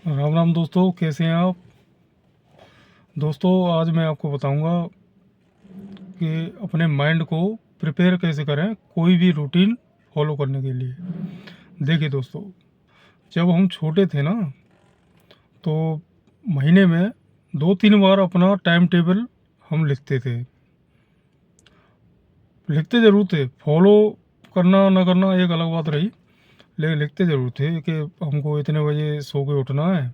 राम राम दोस्तों, कैसे हैं आप। दोस्तों, आज मैं आपको बताऊंगा कि अपने माइंड को प्रिपेयर कैसे करें कोई भी रूटीन फॉलो करने के लिए। देखिए दोस्तों, जब हम छोटे थे ना, तो महीने में 2-3 बार अपना टाइम टेबल हम लिखते थे। लिखते ज़रूर थे, फॉलो करना ना करना एक अलग बात रही, लेकिन लिखते ज़रूर थे कि हमको इतने बजे सो के उठना है,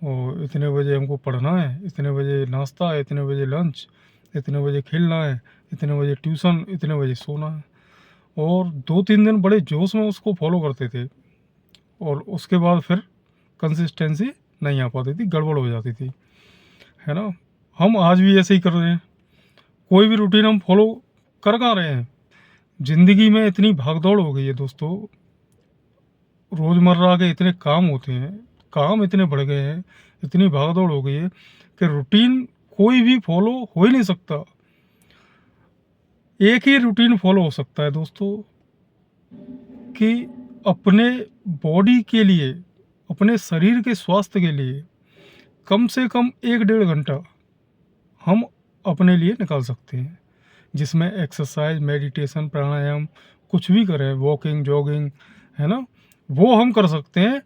और इतने बजे हमको पढ़ना है, इतने बजे नाश्ता, इतने बजे लंच, इतने बजे खेलना है, इतने बजे ट्यूशन, इतने बजे सोना है। और 2-3 दिन बड़े जोश में उसको फॉलो करते थे, और उसके बाद फिर कंसिस्टेंसी नहीं आ पाती थी, गड़बड़ हो जाती थी, है ना। हम आज भी ऐसे ही कर रहे हैं। कोई भी रूटीन हम फॉलो कर कहाँ रहे हैं। ज़िंदगी में इतनी भागदौड़ हो गई है दोस्तों, रोज़मर्रा के इतने काम होते हैं, काम इतने बढ़ गए हैं, इतनी भागदौड़ हो गई है कि रूटीन कोई भी फॉलो हो ही नहीं सकता। एक ही रूटीन फॉलो हो सकता है दोस्तों, कि अपने बॉडी के लिए, अपने शरीर के स्वास्थ्य के लिए कम से कम 1-1.5 घंटा हम अपने लिए निकाल सकते हैं, जिसमें एक्सरसाइज, मेडिटेशन, प्राणायाम कुछ भी करें, वॉकिंग, जॉगिंग, है ना, वो हम कर सकते हैं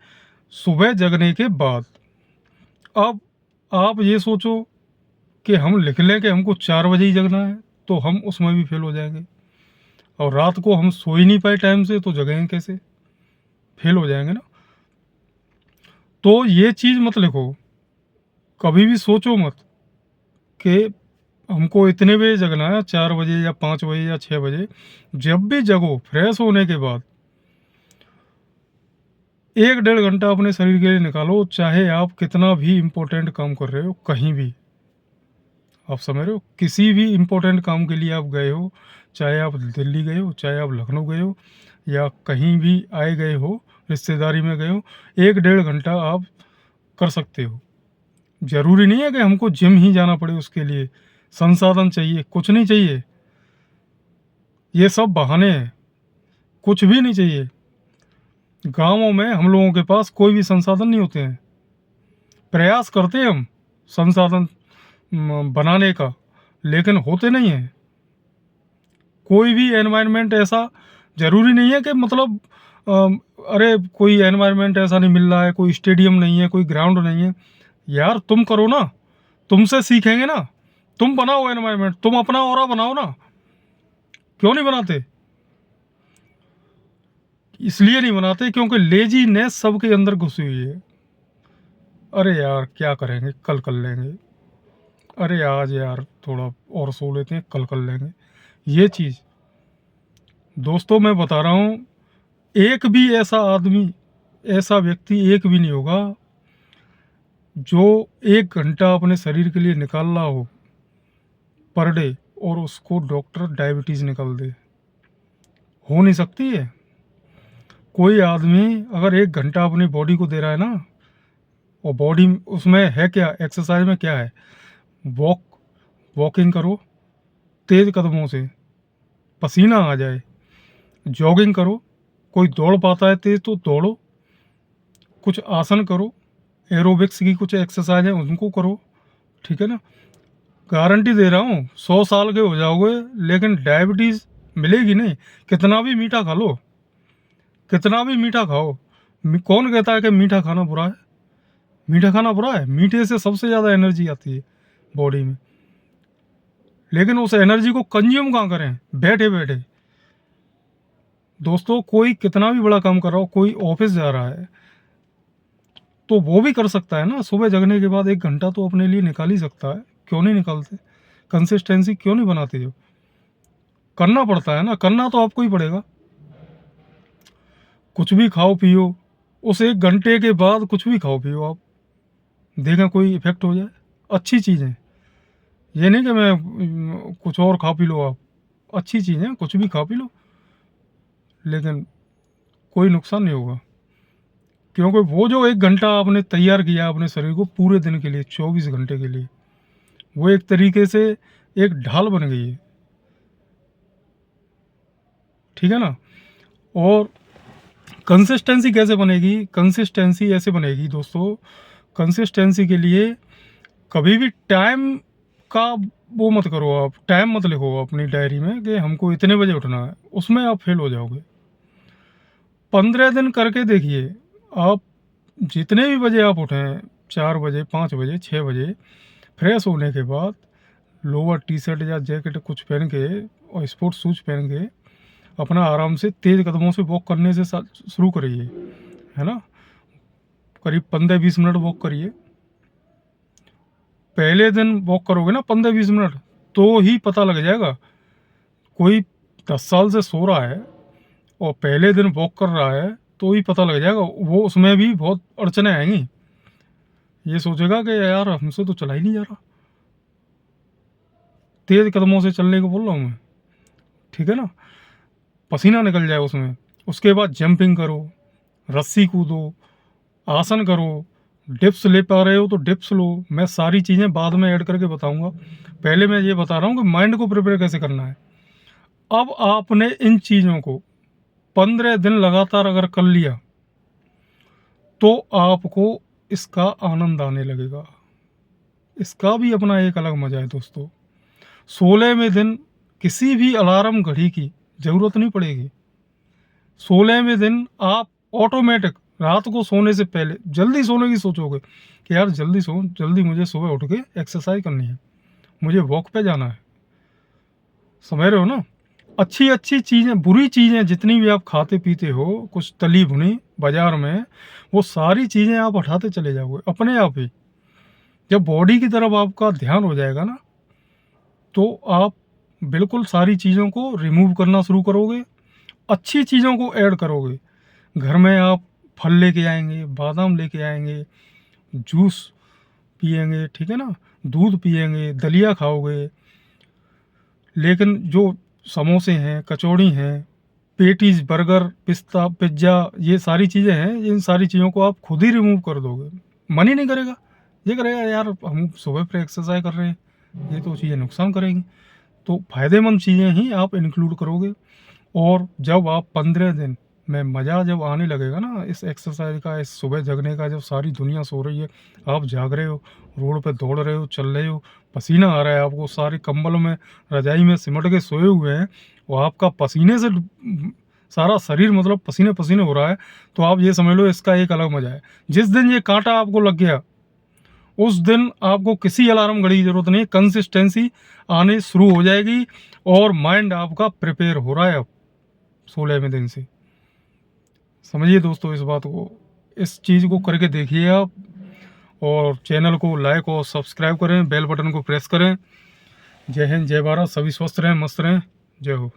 सुबह जगने के बाद। अब आप ये सोचो कि हम लिख लें कि हमको 4 बजे ही जगना है, तो हम उसमें भी फेल हो जाएंगे। और रात को हम सो ही नहीं पाए टाइम से, तो जगेंगे कैसे, फेल हो जाएंगे ना। तो ये चीज़ मत लिखो, कभी भी सोचो मत कि हमको इतने बजे जगना है, 4 बजे या 5 बजे या 6 बजे। जब भी जगो, फ्रेश होने के बाद 1-1.5 घंटा अपने शरीर के लिए निकालो, चाहे आप कितना भी इम्पोर्टेंट काम कर रहे हो, कहीं भी। आप समझ रहे हो, किसी भी इम्पोर्टेंट काम के लिए आप गए हो, चाहे आप दिल्ली गए हो, चाहे आप लखनऊ गए हो, या कहीं भी आए गए हो, रिश्तेदारी में गए हो, 1-1.5 घंटा आप कर सकते हो। ज़रूरी नहीं है कि हमको जिम ही जाना पड़े उसके लिए। संसाधन चाहिए, कुछ नहीं चाहिए, ये सब बहाने हैं, कुछ भी नहीं चाहिए। गाँवों में हम लोगों के पास कोई भी संसाधन नहीं होते हैं। प्रयास करते हैं हम संसाधन बनाने का, लेकिन होते नहीं हैं। कोई भी एनवायरनमेंट ऐसा ज़रूरी नहीं है कि मतलब अरे कोई एनवायरनमेंट ऐसा नहीं मिल रहा है, कोई स्टेडियम नहीं है, कोई ग्राउंड नहीं है। यार तुम करो ना, तुमसे सीखेंगे ना। तुम बनाओ एनवायरनमेंट, तुम अपना ऑरा बनाओ ना। क्यों नहीं बनाते? इसलिए नहीं बनाते क्योंकि लेजीनेस सबके अंदर घुसी हुई है। अरे यार क्या करेंगे, कल कर लेंगे। अरे आज यार थोड़ा और सो लेते हैं, कल कर लेंगे। ये चीज़ दोस्तों मैं बता रहा हूँ, एक भी ऐसा आदमी, ऐसा व्यक्ति एक भी नहीं होगा जो 1 घंटा अपने शरीर के लिए निकाल रहा हो पर डे, और उसको डॉक्टर डायबिटीज़ निकाल दे। हो नहीं सकती है। कोई आदमी अगर 1 घंटा अपनी बॉडी को दे रहा है ना, और बॉडी उसमें है क्या, एक्सरसाइज में क्या है, वॉक, वॉकिंग करो तेज़ कदमों से, पसीना आ जाए, जॉगिंग करो, कोई दौड़ पाता है तेज़ तो दौड़ो, कुछ आसन करो, एरोबिक्स की कुछ एक्सरसाइज है उनको करो, ठीक है ना। गारंटी दे रहा हूँ 100 साल के हो जाओगे, लेकिन डायबिटीज़ मिलेगी नहीं। कितना भी मीठा खा लो, कितना भी मीठा खाओ, कौन कहता है कि मीठा खाना बुरा है? मीठा खाना बुरा है? मीठे से सबसे ज़्यादा एनर्जी आती है बॉडी में, लेकिन उस एनर्जी को कंज्यूम कहाँ करें, बैठे बैठे। दोस्तों, कोई कितना भी बड़ा काम कर रहा हो, कोई ऑफिस जा रहा है, तो वो भी कर सकता है ना, सुबह जगने के बाद 1 घंटा तो अपने लिए निकाल ही सकता है। क्यों नहीं निकालते? कंसिस्टेंसी क्यों नहीं बनाते हो? करना पड़ता है ना, करना तो आपको ही पड़ेगा। कुछ भी खाओ पियो, उस 1 घंटे के बाद कुछ भी खाओ पियो आप, देखें कोई इफेक्ट हो जाए। अच्छी चीज़ है, ये नहीं कि मैं कुछ और खा पी लो आप। अच्छी चीज़ है, कुछ भी खा पी लो, लेकिन कोई नुकसान नहीं होगा। क्योंकि वो जो 1 घंटा आपने तैयार किया अपने शरीर को पूरे दिन के लिए, 24 घंटे के लिए, वो एक तरीके से एक ढाल बन गई है, ठीक है ना। और कंसिस्टेंसी कैसे बनेगी? कंसिस्टेंसी ऐसे बनेगी दोस्तों, कंसिस्टेंसी के लिए कभी भी टाइम का वो मत करो, आप टाइम मत लिखो अपनी डायरी में कि हमको इतने बजे उठना है, उसमें आप फेल हो जाओगे। 15 दिन करके देखिए, आप जितने भी बजे आप उठें, 4 बजे, 5 बजे, 6 बजे, फ्रेश होने के बाद लोअर टी शर्ट या जैकेट कुछ पहन के और स्पोर्ट्स शूज पहन के अपना आराम से तेज़ कदमों से वॉक करने से शुरू करिए, है ना? करीब 15-20 मिनट वॉक करिए। पहले दिन वॉक करोगे ना 15-20 मिनट, तो ही पता लग जाएगा। कोई 10 साल से सो रहा है और पहले दिन वॉक कर रहा है, तो ही पता लग जाएगा। वो उसमें भी बहुत अड़चनें आएँगी। ये सोचेगा कि यार हमसे तो चला ही नहीं जा रहा। तेज़ कदमों से चलने को बोल रहा हूँ मैं, ठीक है ना? पसीना निकल जाए उसमें। उसके बाद जंपिंग करो, रस्सी कूदो, आसन करो, डिप्स ले पा रहे हो तो डिप्स लो। मैं सारी चीज़ें बाद में ऐड करके बताऊँगा। पहले मैं ये बता रहा हूँ कि माइंड को प्रिपेयर कैसे करना है। अब आपने इन चीज़ों को 15 दिन लगातार अगर कर लिया, तो आपको इसका आनंद आने लगेगा। इसका भी अपना एक अलग मज़ा है दोस्तों। 16वें दिन किसी भी अलार्म घड़ी की ज़रूरत नहीं पड़ेगी। 16वें दिन आप ऑटोमेटिक रात को सोने से पहले जल्दी सोने की सोचोगे कि यार जल्दी सो, जल्दी मुझे सुबह उठ के एक्सरसाइज करनी है, मुझे वॉक पे जाना है। समझ रहे हो ना? अच्छी अच्छी चीज़ें, बुरी चीज़ें जितनी भी आप खाते पीते हो, कुछ तली भुनी बाज़ार में, वो सारी चीज़ें आप हटाते चले जाओगे अपने आप ही। जब बॉडी की तरफ आपका ध्यान हो जाएगा ना, तो आप बिल्कुल सारी चीज़ों को रिमूव करना शुरू करोगे, अच्छी चीज़ों को ऐड करोगे। घर में आप फल लेके आएंगे, बादाम लेके आएंगे, जूस पिएंगे, ठीक है ना? दूध पिएंगे, दलिया खाओगे। लेकिन जो समोसे हैं, कचौड़ी हैं, पेटीज, बर्गर, पिस्ता, पिज्ज़ा, ये सारी चीज़ें हैं, इन सारी चीज़ों को आप खुद ही रिमूव कर दोगे। मन ही नहीं करेगा। ये करेगा यार हम सुबह फिर एक्सरसाइज कर रहे हैं, ये तो चीज़ें नुकसान करेंगी। तो फ़ायदेमंद चीज़ें ही आप इंक्लूड करोगे। और जब आप 15 दिन में मज़ा जब आने लगेगा ना इस एक्सरसाइज का, इस सुबह जगने का, जब सारी दुनिया सो रही है, आप जाग रहे हो, रोड पे दौड़ रहे हो, चल रहे हो, पसीना आ रहा है आपको, सारे कंबल में, रजाई में सिमट के सोए हुए हैं और आपका पसीने से सारा शरीर मतलब पसीने पसीने हो रहा है, तो आप ये समझ लो इसका एक अलग मज़ा है। जिस दिन ये कांटा आपको लग गया, उस दिन आपको किसी अलार्म घड़ी की ज़रूरत नहीं है, कंसिस्टेंसी आने शुरू हो जाएगी और माइंड आपका प्रिपेयर हो रहा है अब 16वें दिन से। समझिए दोस्तों इस बात को, इस चीज़ को करके देखिए आप, और चैनल को लाइक और सब्सक्राइब करें, बेल बटन को प्रेस करें। जय हिंद, जय भारत, सभी स्वस्थ रहें, मस्त रहें। जय हो।